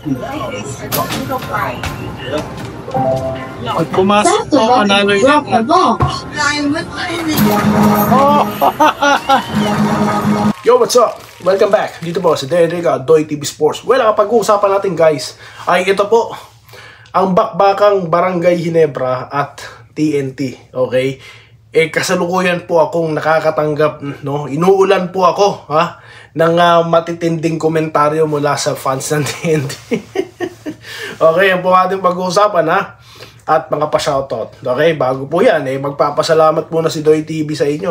Pag pumasok po, panalo yun. Yo, what's up? Welcome back. Dito po si Derrica, Doy TV Sports. Well, ang pag-uusapan natin guys ay ito po, ang bakbakang Barangay Ginebra at TNT. Okay? Kasalukuyan po akong nakakatanggap, no? Inuulan po ako, ng matitinding komentaryo mula sa fans ng TNT. Okay, yan po ating pag-uusapan, at mga pa-shoutout. Okay, bago po yan, magpapasalamat muna si Doy TV sa inyo,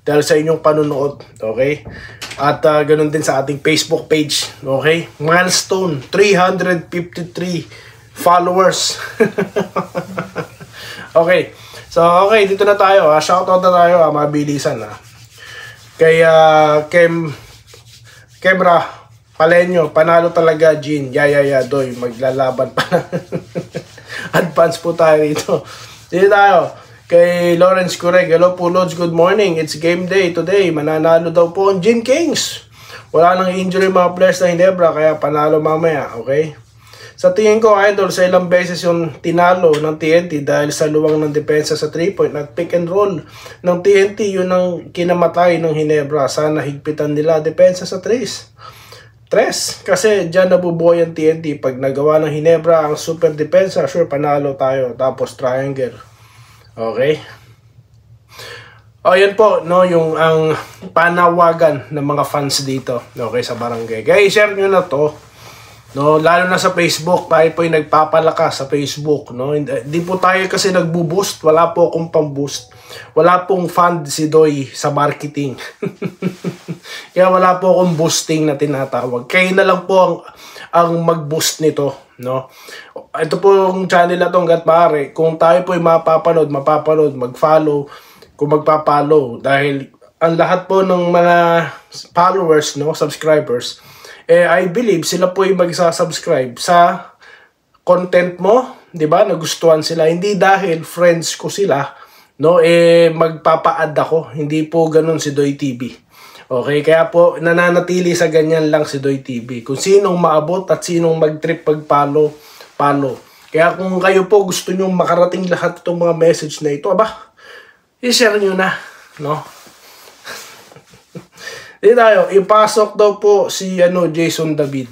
dahil sa inyong panunood. Okay, at ganun din sa ating Facebook page. Okay, milestone 353 followers. Okay, so okay, dito na tayo, shoutout na tayo, mabilisan, kay Kemra Palenyo, panalo talaga, Jean. Doy, maglalaban pa. Advance po tayo rito. Dito tayo. Kay Lawrence Correg. Hello po, Lods. Good morning. It's game day today. Mananalo daw po ang Jean Kings. Wala nang injury mga players na Ginebra, kaya panalo mamaya. Okay? Sa tingin ko, idol, sa ilang beses yung tinalo ng TNT dahil sa luwang ng depensa sa 3-point at pick and roll ng TNT, yun ang kinamatay ng Ginebra. Sana higpitan nila depensa sa 3. Kasi dyan nabubuhay ang TNT. Pag nagawa ng Ginebra ang super depensa, sure, panalo tayo. Tapos triangle. Okay? O, yan po, no, yung ang panawagan ng mga fans dito, okay, sa barangay. Kaya i-share nyo na to, no, lalo na sa Facebook. Tayo po yung nagpapalakas sa Facebook, no. Hindi po tayo kasi nagbo-boost. Wala po akong pang-boost. Wala pong fund si Doy sa marketing. Kaya wala po akong boosting na tinatawag. Kayo na lang po ang mag-boost nito, no. Ito po yung channel na itong Gatmare. Kung tayo po yung mapapanood, mag-follow, kung magpapollow. Dahil ang lahat po ng mga followers, no, subscribers, I believe sila po yung magsasubscribe sa content mo, 'di ba? Nagustuhan sila, hindi dahil friends ko sila, no, magpapa-add ako. Hindi po ganoon si Doy TV. Okay, kaya po nananatili sa ganyan lang si Doy TV. Kung sinong maabot at sinong mag-trip pag-follow, follow. Kaya kung kayo po gusto nyo makarating lahat itong mga message na ito, i-share nyo na, no? Dito tayo, ipasok daw po si Jason David.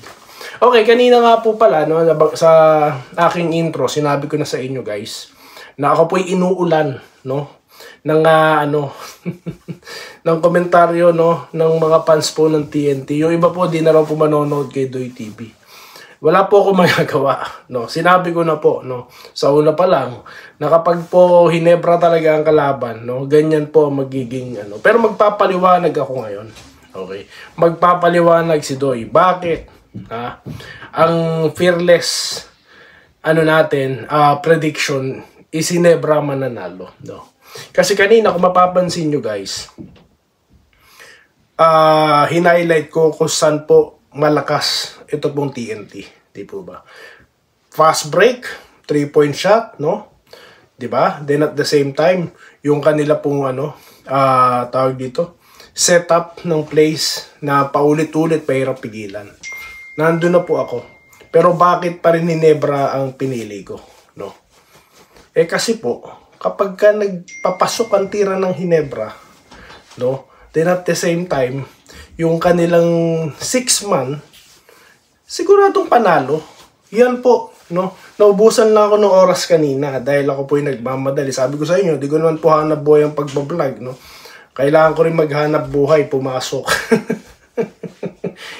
Okay, kanina nga po pala, no, sa aking intro, sinabi ko na sa inyo guys, na ako po'y inuulan, no, ng ng komentaryo, no, ng mga fans po ng TNT. Yung iba po di na raw po manonood kay Doy TV. Wala po ako magagawa, no. Sinabi ko na po, no, sa una pa lang, na kapag po Ginebra talaga ang kalaban, no, ganyan po magiging Pero magpapaliwanag ako ngayon. Okay. Magpapaliwanag si Doy. Bakit? Ang fearless natin, prediction is Ginebra mananalo, no. Kasi kanina kung mapapansin nyo guys, hinighlight ko kung saan po malakas ito pong TNT, di po ba? Fast break, 3-point shot, no? Di ba? Then at the same time, yung kanila pong tawag dito, setup ng plays na paulit-ulit, pahirap pigilan. Nandun na po ako. Pero bakit pa rin Ginebra ang pinili ko, no? Kasi po, kapag ka nagpapasok ang tira ng Ginebra, no? Then at the same time, yung kanilang 6-man, siguradong panalo. Yan po, no? Naubusan lang ako ng oras kanina dahil ako po yung nagmamadali. Sabi ko sa inyo, di ko naman po hanap buhay ang pagbablog, no? Kailangan ko rin maghanap buhay, pumasok.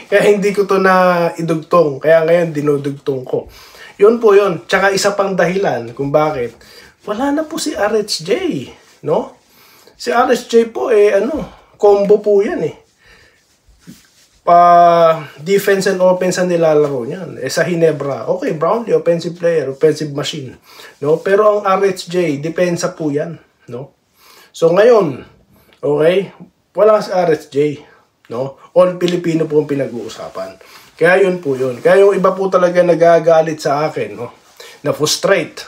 Kaya hindi ko to na idugtong. Kaya ngayon, dinudugtong ko. Yun po yun. Tsaka isa pang dahilan kung bakit. Wala na po si RHJ, no? Si RHJ po, combo po yan, defense and offense ang nilalaro niyan. Sa Ginebra, okay, Brownlee, offensive player, offensive machine, no? Pero ang RHJ, depensa po yan, no? So ngayon, okay, wala si RHJ, no? All Filipino po ang pinag-uusapan. Kaya yun po yun. Kaya yung iba po talaga nagagalit sa akin, no? Na frustrate.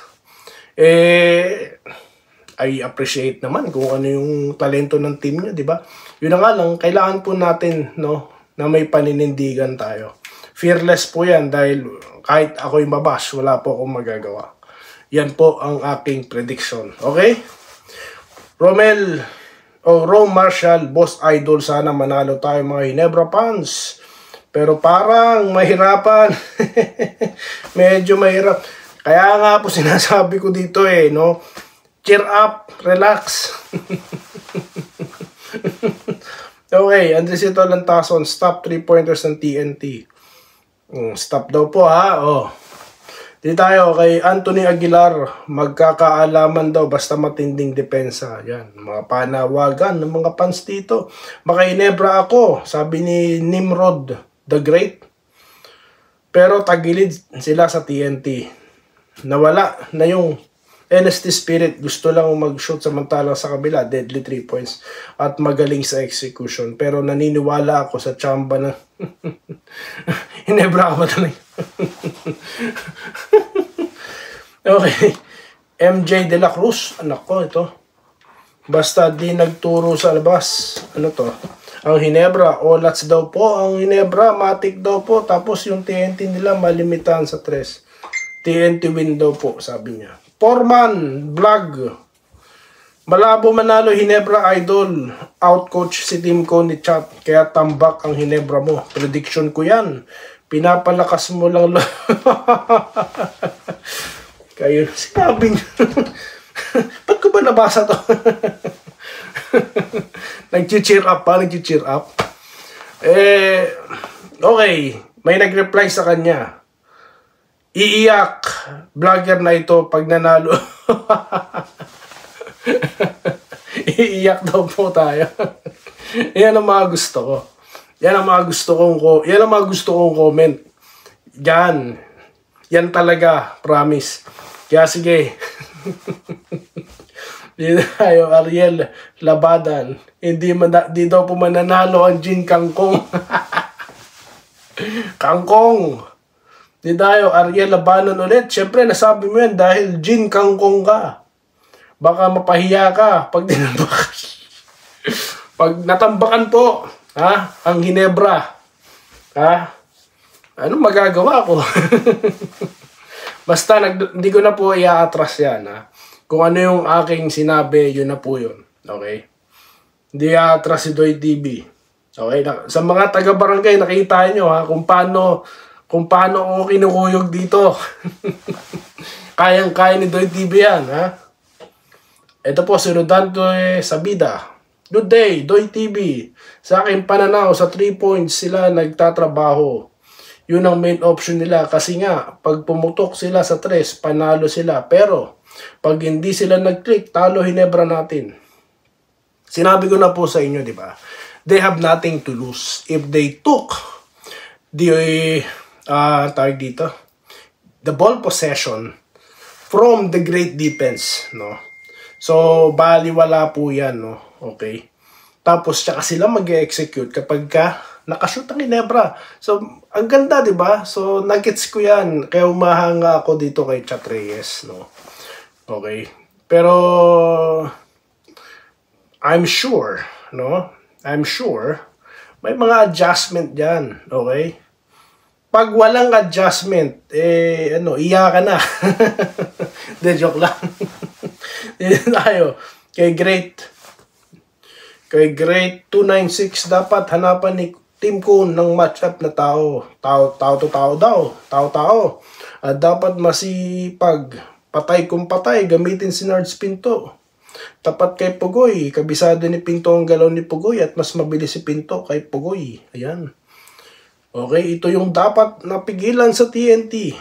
I appreciate naman kung ano yung talento ng team nyo, di ba? Yun na nga lang, kailangan po natin, no, na may paninindigan tayo. Fearless po yan dahil kahit ako'y mabash, wala po akong magagawa. Yan po ang aking prediction. Okay? Rome Marshall, Boss Idol, sana manalo tayo mga Ginebra fans. Pero parang mahirapan. Medyo mahirap. Kaya nga po sinasabi ko dito no? Cheer up, relax. Okay, Andresito Lantason, stop 3-pointers ng TNT. Stop daw po ha. Dito tayo kay Anthony Aguilar, magkakaalaman daw basta matinding depensa. Yan, mga panawagan ng mga fans dito. Baka Ginebra ako, sabi ni Nimrod the Great. Pero tagilid sila sa TNT. Nawala na yung NST spirit. Gusto lang mag-shoot samantalang sa kabila, deadly 3 points. At magaling sa execution. Pero naniniwala ako sa chamba na Ginebra ako talaga. Okay. MJ De La Cruz. Anak ko ito. Basta di nagturo sa labas. Ano to? Ang Ginebra. Olats daw po. Ang Ginebra. Matic daw po. Tapos yung TNT nila malimitahan sa 3. TNT win daw po. Sabi niya. Foreman. Vlog. Malabo manalo Ginebra Idol. Outcoach si team ko ni Chat. Kaya tambak ang Ginebra mo. Prediction ko yan. Pinapalakas mo lang. Kayo, sinabi niyo. Ba't ko ba nabasa to? Nag-cheer up pa, nag-cheer up. Okay. May nag-reply sa kanya. Iiyak, vlogger na ito pag nanalo. Iiyak daw po tayo. Yan ang mga gusto ko. Yan ang mga gusto kong comment. Yan talaga, promise. Kaya sige. Dito tayo, Ariel Labadan. Di daw po mananalo ang Jin Kangkong. Kangkong. Di tayo, Ariel Labanan ulit. Siyempre, nasabi mo yan dahil Jin Kangkong ka. Baka mapahiya ka pag dinambakan. Pag natambakan po, ang Ginebra. Anong magagawa ko? Basta, hindi ko na po i-atras yan. Kung ano yung aking sinabi, yun na po yun. Okay? Hindi i-atras si Doy TV. Okay? Sa mga taga-barangay, nakita nyo kung paano ako kinukuyog dito. Kayang-kaya ni Doy TV yan. Ito po, si Rodante Sabida. Good day, Doy TV. Sa aking pananaw, sa 3 points sila nagtatrabaho. Yun ang main option nila. Kasi nga, pag pumutok sila sa 3, panalo sila. Pero, pag hindi sila nag-click, talo Ginebra natin. Sinabi ko na po sa inyo, di ba? They have nothing to lose. If they took the ball possession from the great defense, no? So, baliwala po yan, no? Okay? Tapos, tsaka sila mag-execute kapag nakashoot ang Ginebra. So, ang ganda, di ba? So, nagets ko yan. Kaya umahanga ako dito kay Chat Reyes, no? Okay? Pero, I'm sure, no? I'm sure, may mga adjustment dyan, okay? Pag walang adjustment, iyakan na. De, joke lang. Dito tayo. Kay Great 296, dapat hanapan ni team ko ng matchup na tao. Tao. At dapat masipag. Patay kung patay, gamitin si Nards Pinto. Tapat kay Pugoy. Kabisado ni Pinto ang galaw ni Pugoy at mas mabilis si Pinto kay Pugoy. Ayan. Okay, ito yung dapat napigilan sa TNT.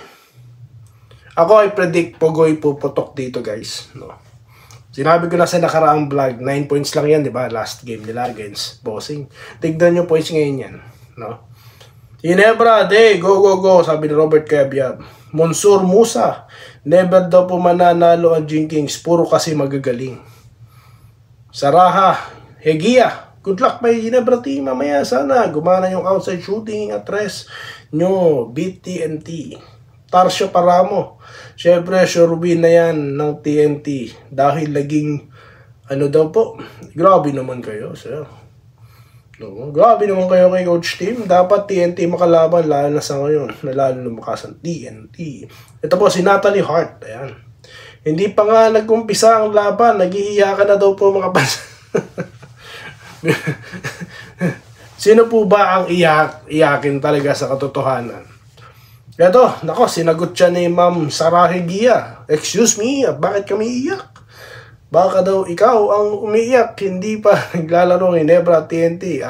Ako ay predict Pugoy puputok dito, guys. No. Sinabi ko na sa nakaraang vlog, 9 points lang yan, di ba? Last game nila against Bossing. Tignan nyo points ngayon yan. No? Ginebra, day, go, sabi ni Robert Cabiab. Monsur Musa, never daw po mananalo ang Jin Kings, puro kasi magagaling. Saraha, Hegia, good luck may Ginebra team mamaya, sana gumana yung outside shooting at rest nyo, beat TNT. Tarsio Paramo, syempre sure win na yan ng TNT dahil laging ano daw po, grabe naman kayo sir. No, grabe naman kayo kay Coach Tim. Dapat TNT makalaban, lalo na sa ngayon. Lalo lumakas ang TNT. Ito po si Natalie Hart. Ayan. Hindi pa nga nag-umpisa ang laban. Nag-iiyakan na daw po mga Sino po ba ang iyakin talaga sa katotohanan? Ito, nako, sinagot siya ni Ma'am Sarahe Gia. Excuse me, bakit kami iyak? Baka daw ikaw ang umiiyak, hindi pa naglalaro ng Ginebra at TNT.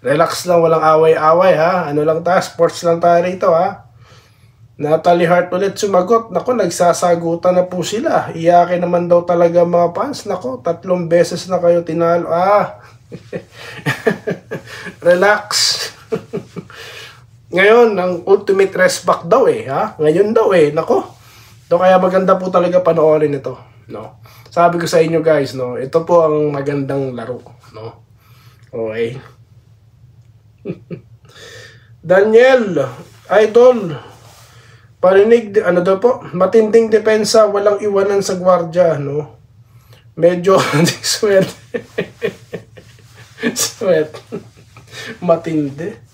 Relax lang, walang away-away ha. Ano lang tayo, sports lang tayo rito ha. Natalie Hart ulit sumagot. Nako, nagsasagutan na po sila. Iyakin naman daw talaga mga fans. Nako, 3 beses na kayo tinalo. Relax. Ngayon, ang ultimate rest back daw ha. Ngayon daw nako. Do kaya maganda po talaga panoorin ito, no. Sabi ko sa inyo guys, no, ito po ang magandang laro, no. Okay. Daniel, idol. Parinig, ano daw po? Matinding depensa, walang iwanan sa gwardiya, no. Medyo sweat. Sweat. Matindi.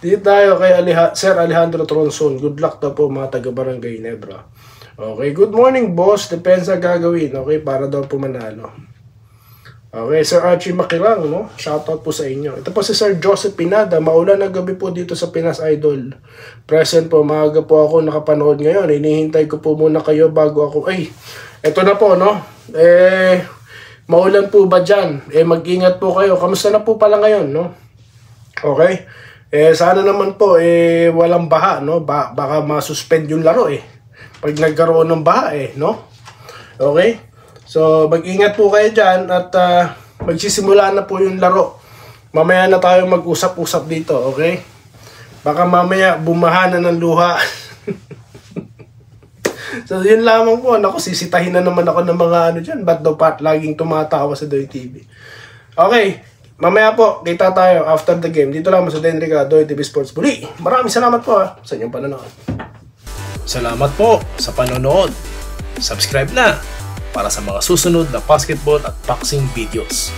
Dito tayo kay Sir Alejandro Tronson. Good luck daw po mga taga-Barangay Ginebra. Okay, good morning boss. Depensa gagawin. Okay, para daw po manalo. Okay, Sir Archie Makirang, no? Shoutout po sa inyo. Ito po si Sir Joseph Pinada. Maulan na gabi po dito sa Pinas Idol. Present po, maaga po ako nakapanood ngayon. Hinihintay ko po muna kayo bago ako. Ay, ito na po, no? Maulan po ba dyan? Mag-ingat po kayo. Kamusta na po pala ngayon, no? Okay? Sana naman po, walang baha, no? Baka masuspend yung laro, pag nagkaroon ng baha, no? Okay? So, mag-ingat po kayo dyan at magsisimula na po yung laro. Mamaya na tayo mag-usap-usap dito, okay? Baka mamaya bumaha na ng luha. So, yun lamang po. Naku, sisitahin na naman ako ng mga ano dyan. Ba't daw laging tumatawa sa Doy TV? Okay. Mamaya po, kita tayo after the game. Dito lamang sa Denrica, Doy TV Sports Bully. Maraming salamat po sa inyong panonood. Salamat po sa panonood. Subscribe na para sa mga susunod na basketball at boxing videos.